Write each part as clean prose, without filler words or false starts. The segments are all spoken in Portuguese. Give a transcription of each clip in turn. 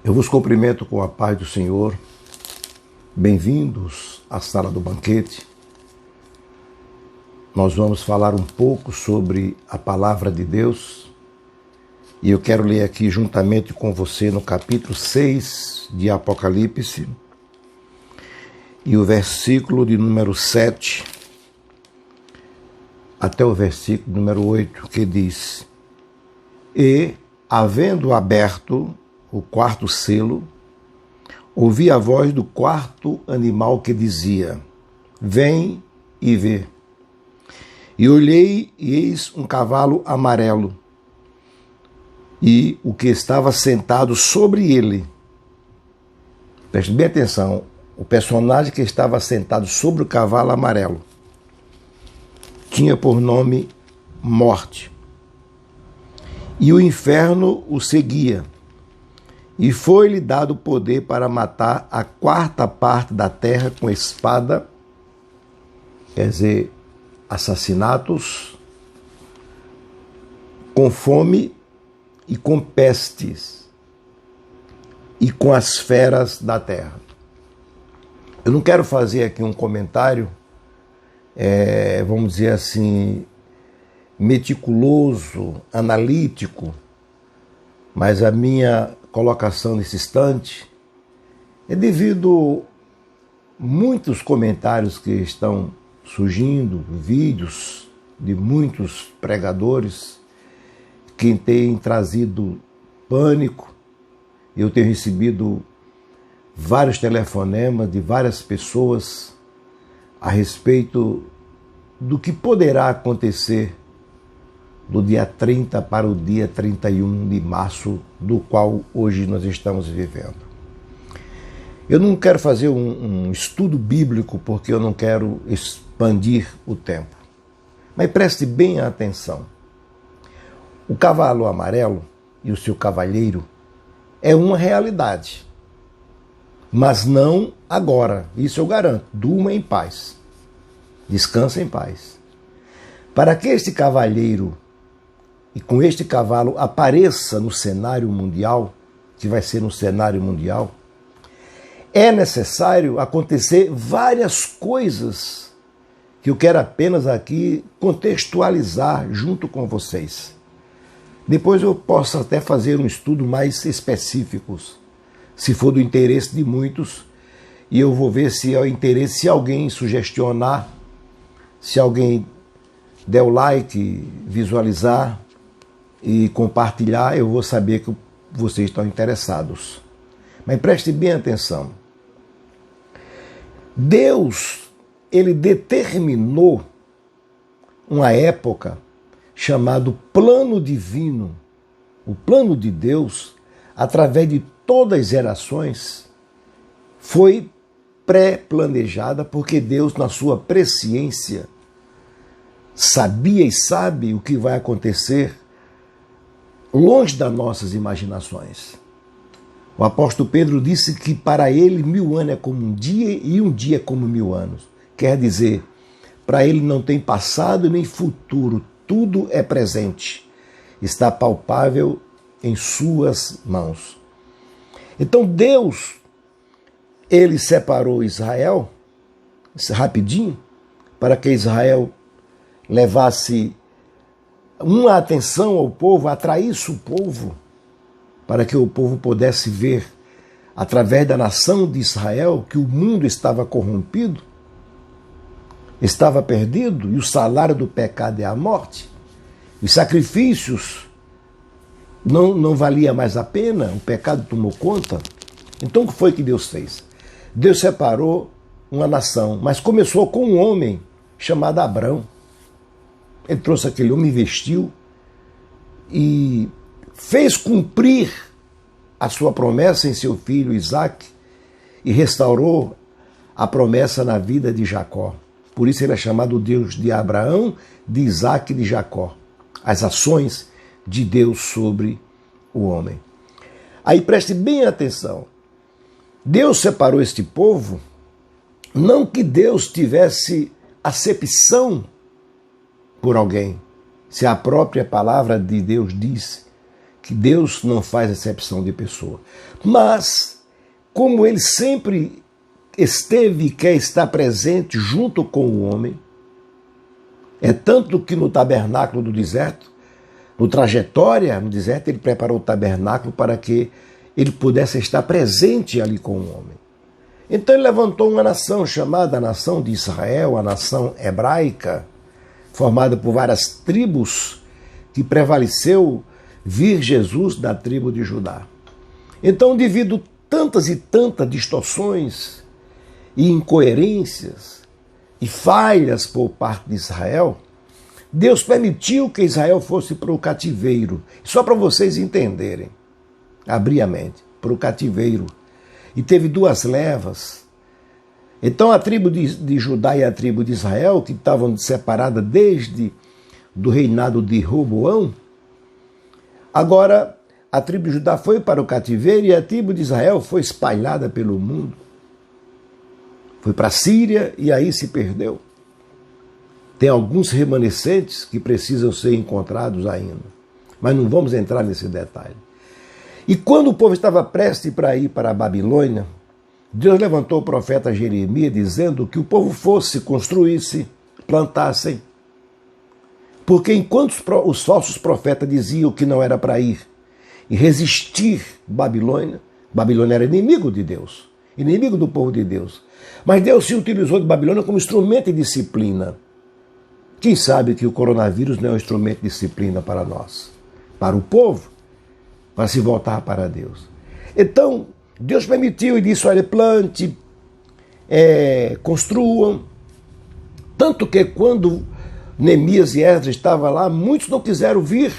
Eu vos cumprimento com a paz do Senhor. Bem-vindos à sala do banquete. Nós vamos falar um pouco sobre a palavra de Deus e eu quero ler aqui juntamente com você no capítulo 6 de Apocalipse e o versículo de número 7 até o versículo número 8, que diz: E, havendo aberto o quarto selo, ouvi a voz do quarto animal que dizia: Vem e vê. E olhei, e eis um cavalo amarelo, e o que estava sentado sobre ele. Preste bem atenção, o personagem que estava sentado sobre o cavalo amarelo tinha por nome Morte. E o inferno o seguia. E foi-lhe dado poder para matar a quarta parte da terra com espada, quer dizer, assassinatos, com fome e com pestes, e com as feras da terra. Eu não quero fazer aqui um comentário, vamos dizer assim, meticuloso, analítico, mas a minha colocação nesse instante é devido a muitos comentários que estão surgindo, vídeos de muitos pregadores que têm trazido pânico. Eu tenho recebido vários telefonemas de várias pessoas a respeito do que poderá acontecer do dia 30 para o dia 31 de março, do qual hoje nós estamos vivendo. Eu não quero fazer um estudo bíblico porque eu não quero expandir o tempo. Mas preste bem atenção. O cavalo amarelo e o seu cavalheiro é uma realidade. Mas não agora, isso eu garanto. Durma em paz. Descansa em paz. Para que este cavalheiro e com este cavalo apareça no cenário mundial, que vai ser no cenário mundial, é necessário acontecer várias coisas que eu quero apenas aqui contextualizar junto com vocês. Depois eu posso até fazer um estudo mais específico, se for do interesse de muitos, e eu vou ver se é o interesse, se alguém sugestionar, se alguém der o like, visualizar e compartilhar, eu vou saber que vocês estão interessados. Mas preste bem atenção. Deus, ele determinou uma época chamada plano divino. O plano de Deus, através de todas as gerações, foi pré-planejada, porque Deus, na sua presciência, sabia e sabe o que vai acontecer longe das nossas imaginações. O apóstolo Pedro disse que para ele 1000 anos é como um dia e um dia é como 1000 anos. Quer dizer, para ele não tem passado nem futuro, tudo é presente, está palpável em suas mãos. Então Deus, ele separou Israel, rapidinho, para que Israel levasse uma atenção ao povo, atraísse o povo, para que o povo pudesse ver, através da nação de Israel, que o mundo estava corrompido, estava perdido, e o salário do pecado é a morte. Os sacrifícios não valia mais a pena, o pecado tomou conta. Então o que foi que Deus fez? Deus separou uma nação, mas começou com um homem chamado Abrão. Ele trouxe aquele homem, vestiu e fez cumprir a sua promessa em seu filho Isaque e restaurou a promessa na vida de Jacó. Por isso ele é chamado Deus de Abraão, de Isaque e de Jacó. As ações de Deus sobre o homem. Aí preste bem atenção. Deus separou este povo, não que Deus tivesse acepção por alguém, se a própria palavra de Deus diz que Deus não faz acepção de pessoa. Mas, como ele sempre esteve e quer estar presente junto com o homem, é tanto que no tabernáculo do deserto, no trajetória no deserto, ele preparou o tabernáculo para que ele pudesse estar presente ali com o homem. Então ele levantou uma nação chamada a nação de Israel, a nação hebraica, formada por várias tribos, que prevaleceu vir Jesus da tribo de Judá. Então, devido tantas e tantas distorções e incoerências e falhas por parte de Israel, Deus permitiu que Israel fosse para o cativeiro. Só para vocês entenderem, abrir a mente, para o cativeiro. E teve duas levas. Então a tribo de Judá e a tribo de Israel, que estavam separadas desde do reinado de Roboão, agora a tribo de Judá foi para o cativeiro e a tribo de Israel foi espalhada pelo mundo. Foi para a Síria e aí se perdeu. Tem alguns remanescentes que precisam ser encontrados ainda. Mas não vamos entrar nesse detalhe. E quando o povo estava prestes para ir para a Babilônia, Deus levantou o profeta Jeremias dizendo que o povo fosse, construísse, plantassem. Porque enquanto os falsos profetas diziam que não era para ir e resistir Babilônia, Babilônia era inimigo de Deus, inimigo do povo de Deus. Mas Deus se utilizou de Babilônia como instrumento de disciplina. Quem sabe que o coronavírus não é um instrumento de disciplina para nós, para o povo, para se voltar para Deus. Então, Deus permitiu e disse, olha, plante, construam. Tanto que quando Neemias e Esdras estavam lá, muitos não quiseram vir.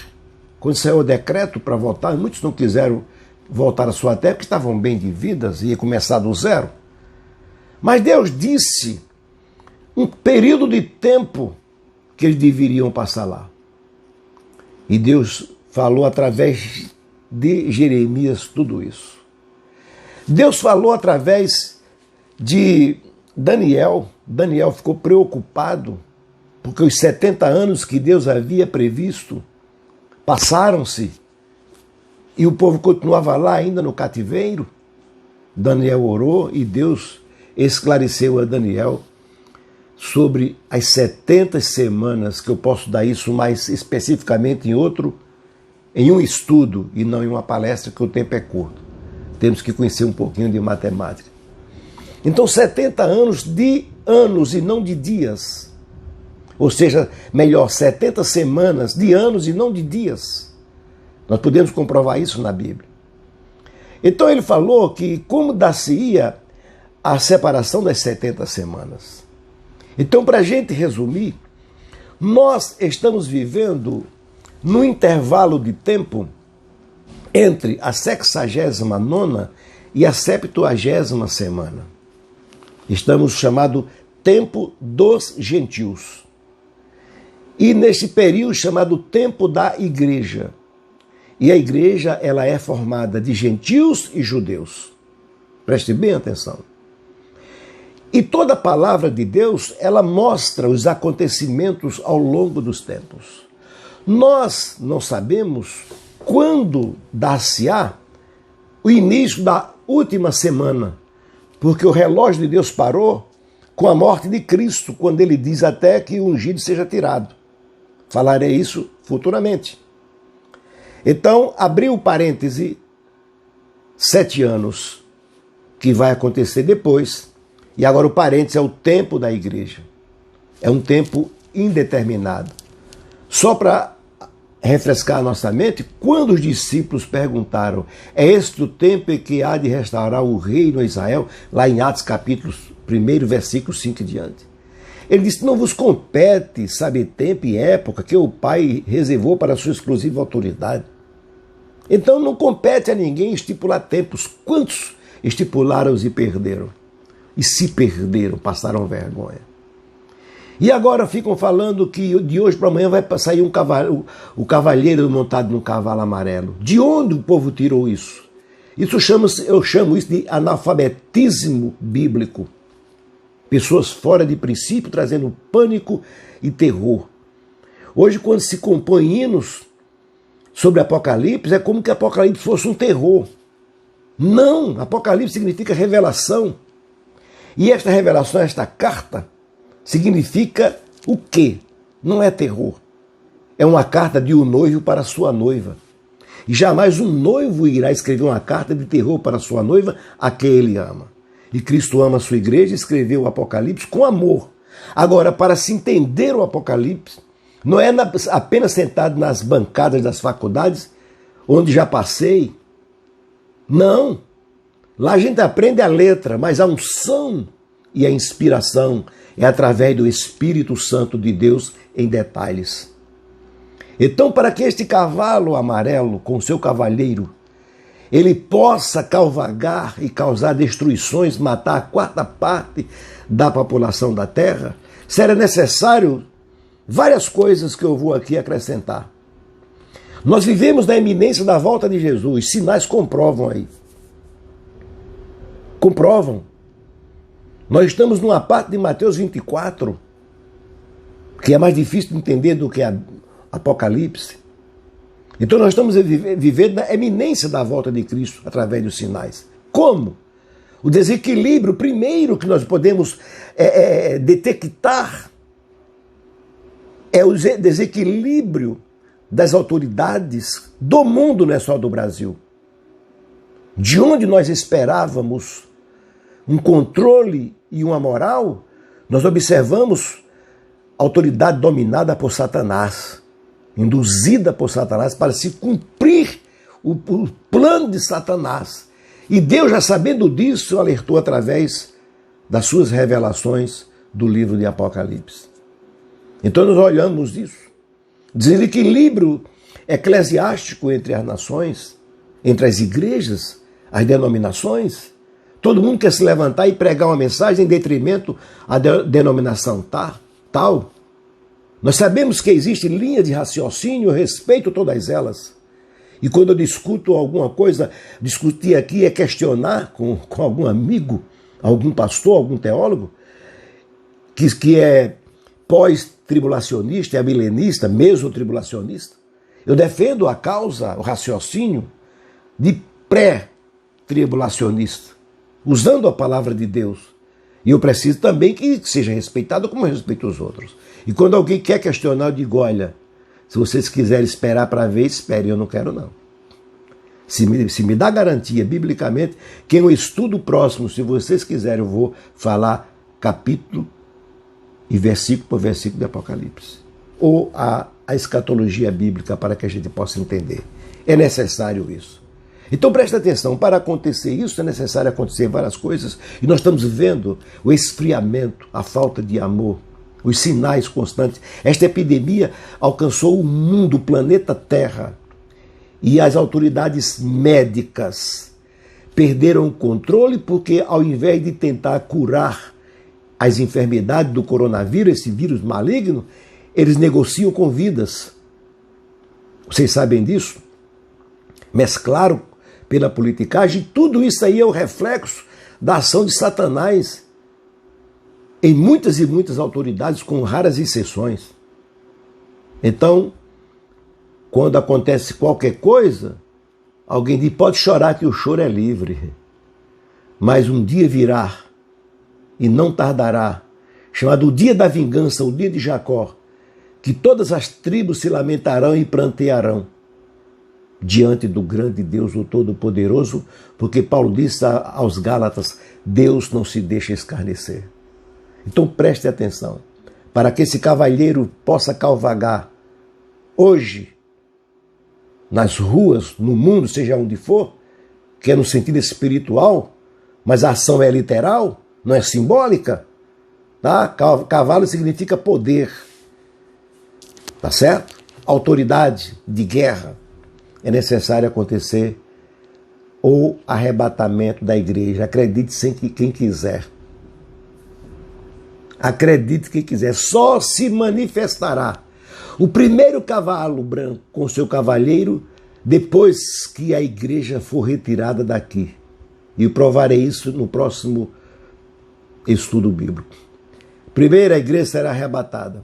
Quando saiu o decreto para voltar, muitos não quiseram voltar à sua terra, porque estavam bem de vidas, ia começar do zero. Mas Deus disse um período de tempo que eles deveriam passar lá. E Deus falou através de Jeremias tudo isso. Deus falou através de Daniel. Daniel ficou preocupado porque os 70 anos que Deus havia previsto passaram-se e o povo continuava lá ainda no cativeiro. Daniel orou e Deus esclareceu a Daniel sobre as 70 semanas, que eu posso dar isso mais especificamente em um estudo e não em uma palestra, que o tempo é curto. Temos que conhecer um pouquinho de matemática. Então, 70 anos de anos e não de dias. Ou seja, melhor, 70 semanas de anos e não de dias. Nós podemos comprovar isso na Bíblia. Então ele falou que como dar-se-ia a separação das 70 semanas. Então, para a gente resumir, nós estamos vivendo no intervalo de tempo entre a 69ª e a 70ª semana. Estamos chamado tempo dos gentios. E neste período chamado tempo da igreja. E a igreja, ela é formada de gentios e judeus. Preste bem atenção. E toda a palavra de Deus, ela mostra os acontecimentos ao longo dos tempos. Nós não sabemos quando dar-se-á o início da última semana, porque o relógio de Deus parou com a morte de Cristo, quando ele diz até que o ungido seja tirado. Falarei isso futuramente. Então, abriu o parêntese, 7 anos, que vai acontecer depois. E agora o parênteses é o tempo da igreja. É um tempo indeterminado. Só para refrescar a nossa mente, quando os discípulos perguntaram, é este o tempo em que há de restaurar o reino a Israel? Lá em Atos capítulo 1, versículo 5 e diante. Ele disse, não vos compete saber tempo e época que o Pai reservou para a sua exclusiva autoridade. Então não compete a ninguém estipular tempos. Quantos estipularam e perderam? E se perderam, passaram vergonha. E agora ficam falando que de hoje para amanhã vai sair o cavalheiro montado num cavalo amarelo. De onde o povo tirou isso? Eu chamo isso de analfabetismo bíblico. Pessoas fora de princípio trazendo pânico e terror. Hoje, quando se compõem hinos, sobre Apocalipse é como que Apocalipse fosse um terror. Não, Apocalipse significa revelação. E esta revelação, esta carta, significa o quê? Não é terror. É uma carta de um noivo para a sua noiva. E jamais um noivo irá escrever uma carta de terror para a sua noiva, a quem ele ama. E Cristo ama a sua igreja e escreveu o Apocalipse com amor. Agora, para se entender o Apocalipse, não é apenas sentado nas bancadas das faculdades, onde já passei. Não. Lá a gente aprende a letra, mas a unção e a inspiração é através do Espírito Santo de Deus em detalhes. Então, para que este cavalo amarelo, com seu cavalheiro, ele possa cavalgar e causar destruições, matar a quarta parte da população da terra, será necessário várias coisas que eu vou aqui acrescentar. Nós vivemos na iminência da volta de Jesus, sinais comprovam aí. Comprovam. Nós estamos numa parte de Mateus 24, que é mais difícil de entender do que a Apocalipse. Então nós estamos vivendo na iminência da volta de Cristo através dos sinais. Como? O desequilíbrio primeiro que nós podemos detectar é o desequilíbrio das autoridades do mundo, não é só do Brasil. De onde nós esperávamos um controle e uma moral, nós observamos a autoridade dominada por Satanás, induzida por Satanás para se cumprir o plano de Satanás. E Deus, já sabendo disso, alertou através das suas revelações do livro de Apocalipse. Então nós olhamos isso. Desequilíbrio eclesiástico entre as nações, entre as igrejas, as denominações. Todo mundo quer se levantar e pregar uma mensagem em detrimento à denominação tal. Nós sabemos que existe linha de raciocínio, eu respeito todas elas. E quando eu discuto alguma coisa, discutir aqui é questionar com algum amigo, algum pastor, algum teólogo, que é pós-tribulacionista, é milenista, mesmo tribulacionista. Eu defendo a causa, o raciocínio de pré-tribulacionista, usando a palavra de Deus. E eu preciso também que seja respeitado como eu respeito os outros. E quando alguém quer questionar, eu digo, olha, se vocês quiserem esperar para ver, espere, eu não quero não. Se me dá garantia, biblicamente, que em um estudo próximo, se vocês quiserem, eu vou falar capítulo e versículo por versículo de Apocalipse. Ou a escatologia bíblica para que a gente possa entender. É necessário isso. Então presta atenção, para acontecer isso é necessário acontecer várias coisas e nós estamos vendo o esfriamento, a falta de amor, os sinais constantes. Esta epidemia alcançou o mundo, o planeta Terra, e as autoridades médicas perderam o controle porque ao invés de tentar curar as enfermidades do coronavírus, esse vírus maligno, eles negociam com vidas. Vocês sabem disso? Mesclaram pela politicagem. Tudo isso aí é o reflexo da ação de Satanás em muitas e muitas autoridades, com raras exceções. Então, quando acontece qualquer coisa, alguém diz, pode chorar que o choro é livre. Mas um dia virá, e não tardará, chamado o dia da vingança, o dia de Jacó, que todas as tribos se lamentarão e prantearão diante do grande Deus, o Todo-Poderoso, porque Paulo disse aos Gálatas, Deus não se deixa escarnecer. Então preste atenção, para que esse cavalheiro possa cavalgar hoje, nas ruas, no mundo, seja onde for, que é no sentido espiritual, mas a ação é literal, não é simbólica, tá? Cavalo significa poder, tá certo? Autoridade de guerra. É necessário acontecer o arrebatamento da igreja. Acredite sem que quem quiser. Acredite quem quiser. Só se manifestará o primeiro cavalo branco com seu cavalheiro depois que a igreja for retirada daqui. E eu provarei isso no próximo estudo bíblico. Primeiro, a igreja será arrebatada.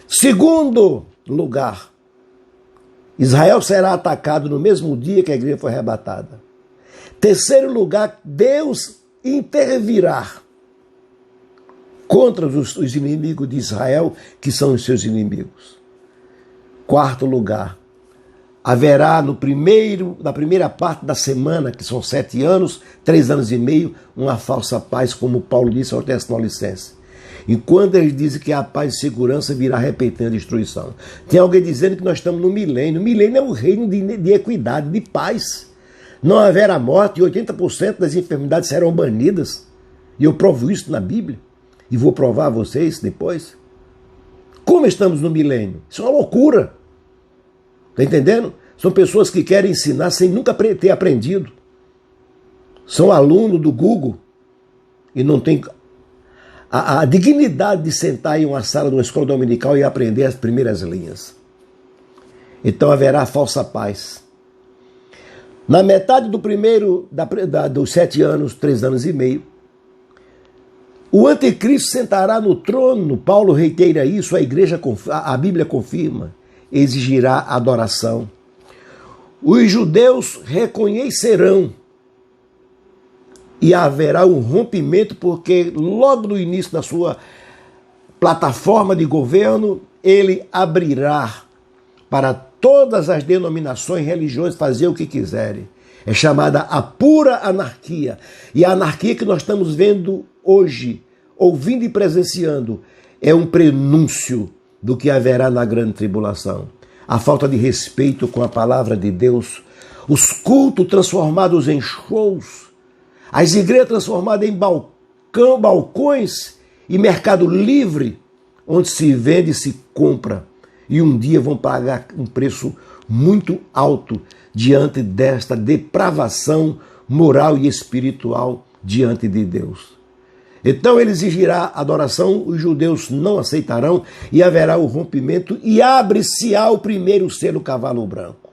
Segundo lugar, Israel será atacado no mesmo dia que a igreja foi arrebatada. Terceiro lugar, Deus intervirá contra os inimigos de Israel, que são os seus inimigos. Quarto lugar, haverá na primeira parte da semana, que são 7 anos, 3 anos e meio, uma falsa paz, como Paulo disse ao Tessalonicenses. Enquanto ele diz que a paz e segurança virá repentina a destruição. Tem alguém dizendo que nós estamos no milênio. O milênio é um reino de equidade, de paz. Não haverá morte e 80% das enfermidades serão banidas. E eu provo isso na Bíblia. E vou provar a vocês depois. Como estamos no milênio? Isso é uma loucura. Está entendendo? São pessoas que querem ensinar sem nunca ter aprendido. São alunos do Google e não tem a dignidade de sentar em uma sala de uma escola dominical e aprender as primeiras linhas. Então haverá falsa paz. Na metade do primeiro, dos 7 anos, 3 anos e meio, o anticristo sentará no trono. Paulo reitera isso, a Bíblia confirma. Exigirá adoração. Os judeus reconhecerão e haverá um rompimento, porque logo no início da sua plataforma de governo, ele abrirá para todas as denominações, religiões fazer o que quiserem. É chamada a pura anarquia. E a anarquia que nós estamos vendo hoje, ouvindo e presenciando, é um prenúncio do que haverá na grande tribulação. A falta de respeito com a palavra de Deus, os cultos transformados em shows, as igrejas transformadas em balcões e mercado livre, onde se vende e se compra. E um dia vão pagar um preço muito alto diante desta depravação moral e espiritual diante de Deus. Então ele exigirá adoração, os judeus não aceitarão e haverá o rompimento e abre-se-á o primeiro selo cavalo branco.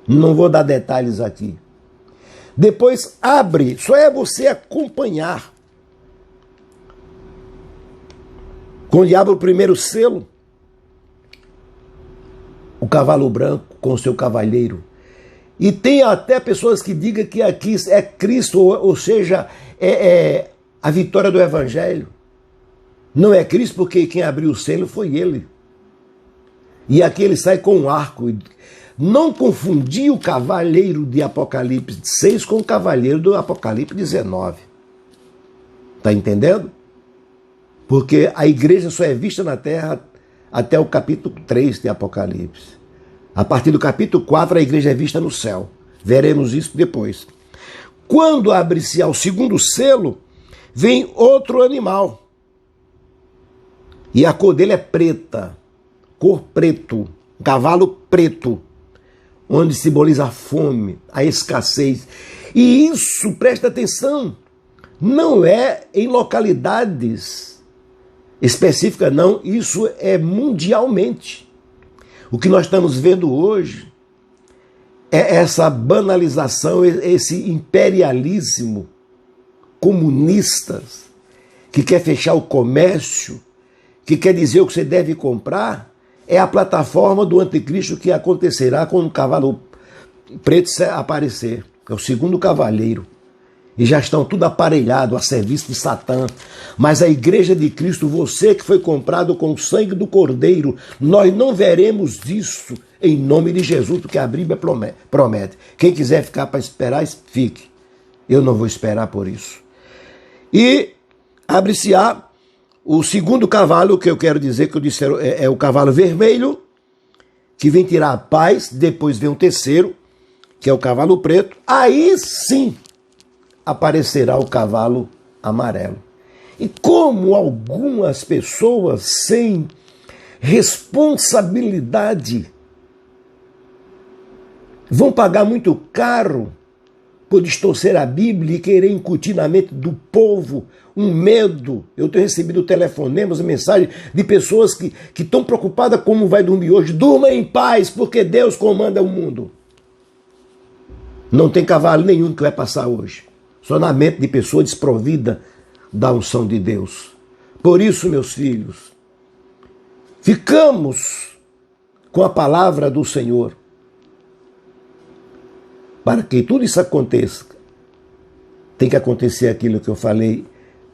Não vou dar detalhes aqui. Depois abre, só é você acompanhar. Quando abre o primeiro selo, o cavalo branco com o seu cavaleiro. E tem até pessoas que digam que aqui é Cristo, ou seja, a vitória do Evangelho. Não é Cristo, porque quem abriu o selo foi ele. E aqui ele sai com um arco. Não confundir o cavaleiro de Apocalipse 6 com o cavaleiro do Apocalipse 19. Está entendendo? Porque a igreja só é vista na terra até o capítulo 3 de Apocalipse. A partir do capítulo 4, a igreja é vista no céu. Veremos isso depois. Quando abre-se ao segundo selo, vem outro animal. E a cor dele é preta. Cor preto. Cavalo preto. Onde simboliza a fome, a escassez. E isso, presta atenção, não é em localidades específicas, não. Isso é mundialmente. O que nós estamos vendo hoje é essa banalização, esse imperialismo comunista que quer fechar o comércio, que quer dizer o que você deve comprar. É a plataforma do anticristo que acontecerá quando o cavalo preto aparecer. É o segundo cavaleiro. E já estão tudo aparelhado a serviço de Satã. Mas a igreja de Cristo, você que foi comprado com o sangue do Cordeiro, nós não veremos isso em nome de Jesus, porque a Bíblia promete. Quem quiser ficar para esperar, fique. Eu não vou esperar por isso. E abre-se-á o segundo cavalo, que eu quero dizer, que eu disse é o cavalo vermelho, que vem tirar a paz. Depois vem o terceiro, que é o cavalo preto. Aí sim aparecerá o cavalo amarelo. E como algumas pessoas sem responsabilidade vão pagar muito caro por distorcer a Bíblia e querer incutir na mente do povo um medo. Eu tenho recebido telefonemas, mensagens de pessoas que estão preocupadas como vai dormir hoje. Durma em paz, porque Deus comanda o mundo. Não tem cavalo nenhum que vai passar hoje. Só na mente de pessoa desprovida da unção de Deus. Por isso, meus filhos, ficamos com a palavra do Senhor. Para que tudo isso aconteça, tem que acontecer aquilo que eu falei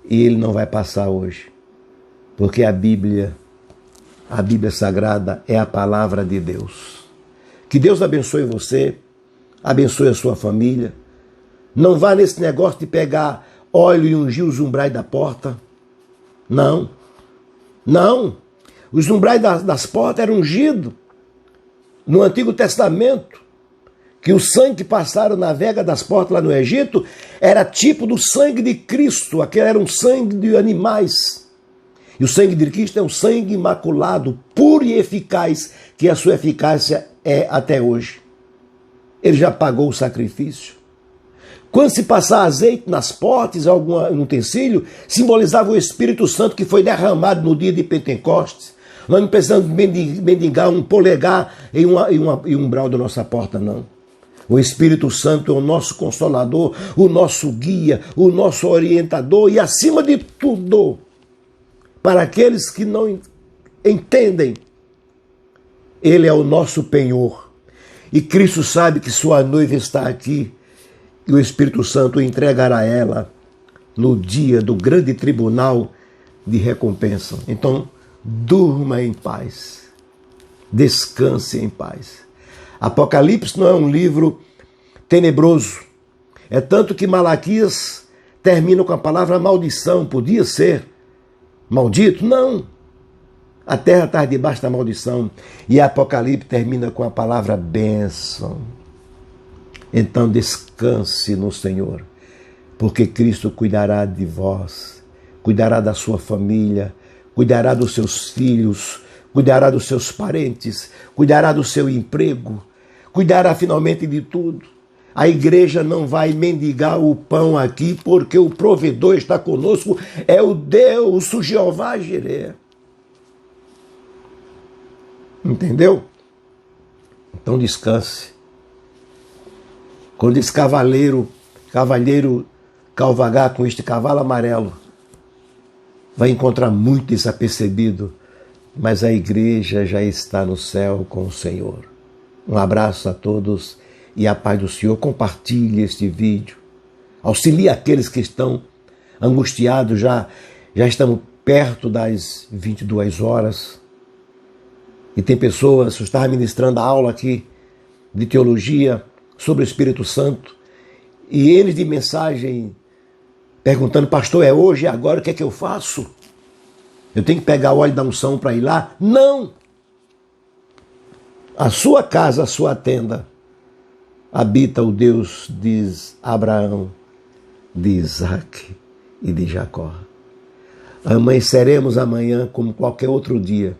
e ele não vai passar hoje. Porque a Bíblia Sagrada é a palavra de Deus. Que Deus abençoe você, abençoe a sua família. Não vá nesse negócio de pegar óleo e ungir os umbrais da porta. Não. Não. Os umbrais das portas eram ungidos no Antigo Testamento. Que o sangue que passaram na vega das portas lá no Egito era tipo do sangue de Cristo. Aquele era um sangue de animais. E o sangue de Cristo é um sangue imaculado, puro e eficaz, que a sua eficácia é até hoje. Ele já pagou o sacrifício. Quando se passar azeite nas portas, algum utensílio, simbolizava o Espírito Santo que foi derramado no dia de Pentecostes. Nós não precisamos mendigar um polegar em um umbral da nossa porta, não. O Espírito Santo é o nosso consolador, o nosso guia, o nosso orientador e, acima de tudo, para aqueles que não entendem, Ele é o nosso penhor. E Cristo sabe que sua noiva está aqui e o Espírito Santo entregará ela no dia do grande tribunal de recompensa. Então, durma em paz, descanse em paz. Apocalipse não é um livro tenebroso. É tanto que Malaquias termina com a palavra maldição. Podia ser maldito? Não. A terra está debaixo da maldição. E Apocalipse termina com a palavra bênção. Então descanse no Senhor, porque Cristo cuidará de vós, cuidará da sua família, cuidará dos seus filhos, cuidará dos seus parentes, cuidará do seu emprego, cuidará finalmente de tudo. A igreja não vai mendigar o pão aqui, porque o provedor está conosco, é o Deus, o Jeová Jireh. Entendeu? Então descanse. Quando esse cavalheiro cavalgar com este cavalo amarelo, vai encontrar muito desapercebido, mas a igreja já está no céu com o Senhor. Um abraço a todos e a paz do Senhor. Compartilhe este vídeo. Auxilie aqueles que estão angustiados, já estamos perto das 22 horas. E tem pessoas, eu estava ministrando a aula aqui de teologia sobre o Espírito Santo, e eles de mensagem perguntando: pastor, é hoje, é agora, o que é que eu faço? Eu tenho que pegar o óleo da unção para ir lá? Não! A sua casa, a sua tenda, habita o Deus de Abraão, de Isaac e de Jacó. Amanheceremos amanhã como qualquer outro dia.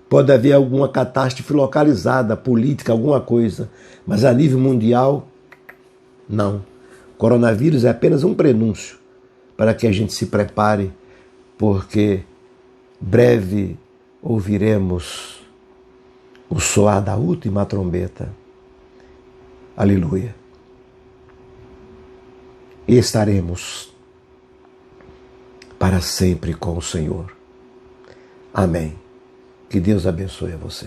Pode haver alguma catástrofe localizada, política, alguma coisa, mas a nível mundial, não. O coronavírus é apenas um prenúncio para que a gente se prepare, porque breve ouviremos o soar da última trombeta. Aleluia. E estaremos para sempre com o Senhor. Amém. Que Deus abençoe a você.